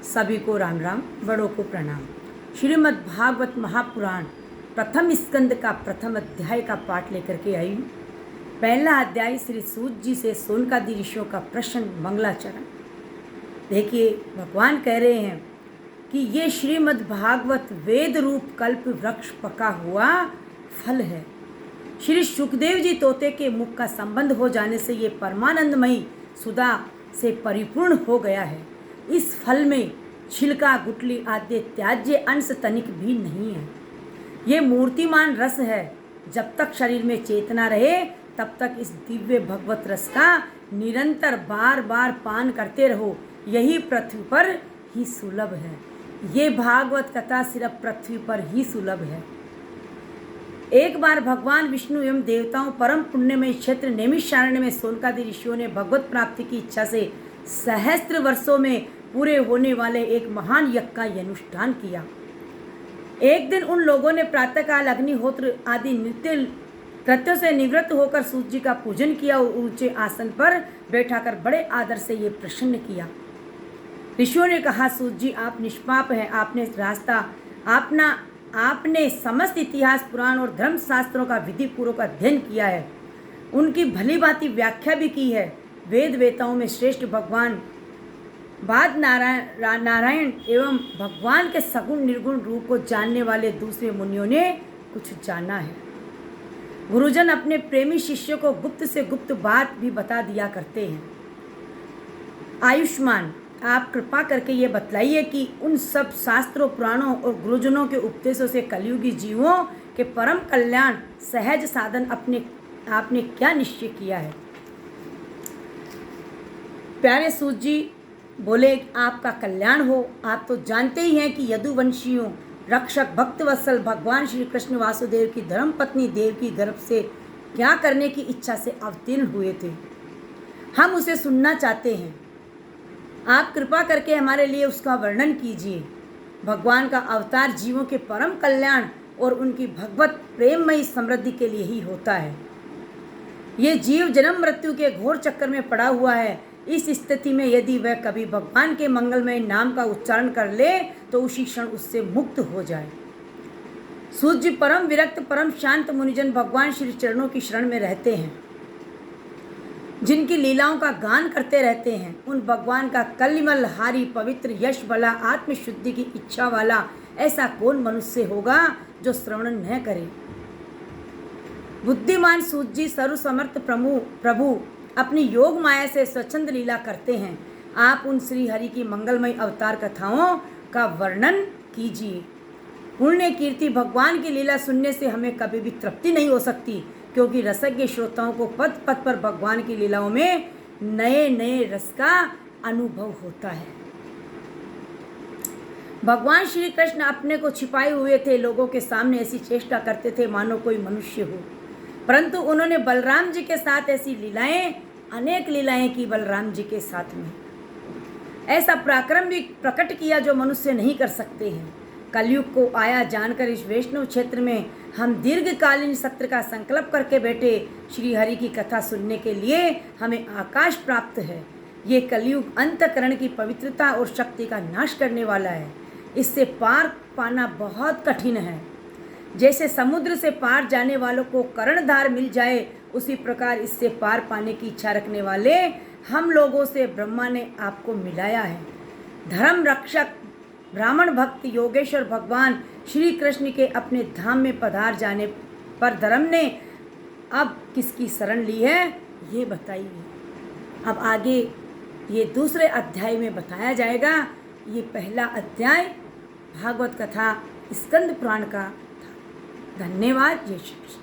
सभी को राम राम, बड़ों को प्रणाम। श्रीमद् भागवत महापुराण प्रथम स्कंद का प्रथम अध्याय का पाठ लेकर के आई। पहला अध्याय श्री सूत जी से सोनकादि ऋषियों का प्रश्न मंगलाचरण। देखिए, भगवान कह रहे हैं कि ये श्रीमद् भागवत वेद रूप कल्प वृक्ष पका हुआ फल है। श्री सुखदेव जी तोते के मुख का संबंध हो जाने से ये परमानंदमयी सुधा से परिपूर्ण हो गया है। इस फल में छिलका, गुठली आदि त्याज्य अंश तनिक भी नहीं है। ये मूर्तिमान रस है। जब तक शरीर में चेतना रहे तब तक इस दिव्य भगवत रस का निरंतर बार बार पान करते रहो। यही पृथ्वी पर ही सुलभ है। ये भागवत कथा सिर्फ पृथ्वी पर ही सुलभ है। एक बार भगवान विष्णु एवं देवताओं परम पुण्यमय क्षेत्र नैमिषारण्य में सोनकादि ऋषियों ने भगवत प्राप्ति की इच्छा से सहस्त्र वर्षों में पूरे होने वाले एक महान यज्ञ का अनुष्ठान किया। एक दिन उन लोगों ने प्रातःकाल अग्निहोत्र आदि नित्य कृत्यों से निवृत्त होकर सूत जी का पूजन किया और ऊंचे आसन पर बैठाकर बड़े आदर से ये प्रसन्न किया। ऋषियों ने कहा, सूत जी आप निष्पाप हैं। आपने समस्त इतिहास, पुराण और धर्म शास्त्रों का विधि पूर्वक अध्ययन किया है। उनकी भली भांति व्याख्या भी की है। वेद वेताओं में श्रेष्ठ भगवान बाद नारायण एवं भगवान के सगुण निर्गुण रूप को जानने वाले दूसरे मुनियों ने कुछ जाना है। गुरुजन अपने प्रेमी शिष्यों को गुप्त से गुप्त बात भी बता दिया करते हैं। आयुष्मान, आप कृपा करके ये बतलाइए कि उन सब शास्त्रों, पुराणों और गुरुजनों के उपदेशों से कलयुगी जीवों के परम कल्याण सहज साधन आपने क्या निश्चय किया है। प्यारे सूत जी बोले, आपका कल्याण हो। आप तो जानते ही हैं कि यदुवंशियों रक्षक भक्तवत्सल भगवान श्री कृष्ण वासुदेव की धर्म पत्नी देव की गर्भ से क्या करने की इच्छा से अवतीर्ण हुए थे। हम उसे सुनना चाहते हैं। आप कृपा करके हमारे लिए उसका वर्णन कीजिए। भगवान का अवतार जीवों के परम कल्याण और उनकी भगवत प्रेममयी समृद्धि के लिए ही होता है। ये जीव जन्म मृत्यु के घोर चक्कर में पड़ा हुआ है। इस स्थिति में यदि वह कभी भगवान के मंगलमय नाम का उच्चारण कर ले तो उसी क्षण उससे मुक्त हो जाए। सूत जी परम विरक्त, परम शांत मुनिजन भगवान श्री चरणों की शरण में रहते हैं, जिनकी लीलाओं का गान करते रहते हैं। उन भगवान का कलिमल हारी, पवित्र, यश बला, आत्मशुद्धि की इच्छा वाला ऐसा कौन मनुष्य होगा जो श्रवण न करे। बुद्धिमान सूत जी सर्वसमर्थ प्रभु अपनी योग माया से स्वच्छंद लीला करते हैं। आप उन श्री हरि की मंगलमय अवतार कथाओं का वर्णन कीजिए। पुण्य कीर्ति भगवान की लीला सुनने से हमें कभी भी तृप्ति नहीं हो सकती, क्योंकि रसज्ञ श्रोताओं को पद पद पर भगवान की लीलाओं में नए नए रस का अनुभव होता है। भगवान श्री कृष्ण अपने को छिपाए हुए थे। लोगों के सामने ऐसी चेष्टा करते थे मानो कोई मनुष्य हो, परंतु उन्होंने बलराम जी के साथ ऐसी अनेक लीलाएं की। बलराम जी के साथ में ऐसा पराक्रम भी प्रकट किया जो मनुष्य नहीं कर सकते हैं। कलयुग को आया जानकर इस वैष्णव क्षेत्र में हम दीर्घकालीन सत्र का संकल्प करके बैठे। श्री हरि की कथा सुनने के लिए हमें आकाश प्राप्त है। ये कलयुग अंतकरण की पवित्रता और शक्ति का नाश करने वाला है। इससे पार पाना बहुत कठिन है। जैसे समुद्र से पार जाने वालों को कर्णधार मिल जाए, उसी प्रकार इससे पार पाने की इच्छा रखने वाले हम लोगों से ब्रह्मा ने आपको मिलाया है। धर्म रक्षक, ब्राह्मण भक्त, योगेश्वर भगवान श्री कृष्ण के अपने धाम में पधार जाने पर धर्म ने अब किसकी शरण ली है, ये बताइए। अब आगे ये दूसरे अध्याय में बताया जाएगा। ये पहला अध्याय भागवत कथा स्कंद पुराण का था। धन्यवाद। जय श्री कृष्ण।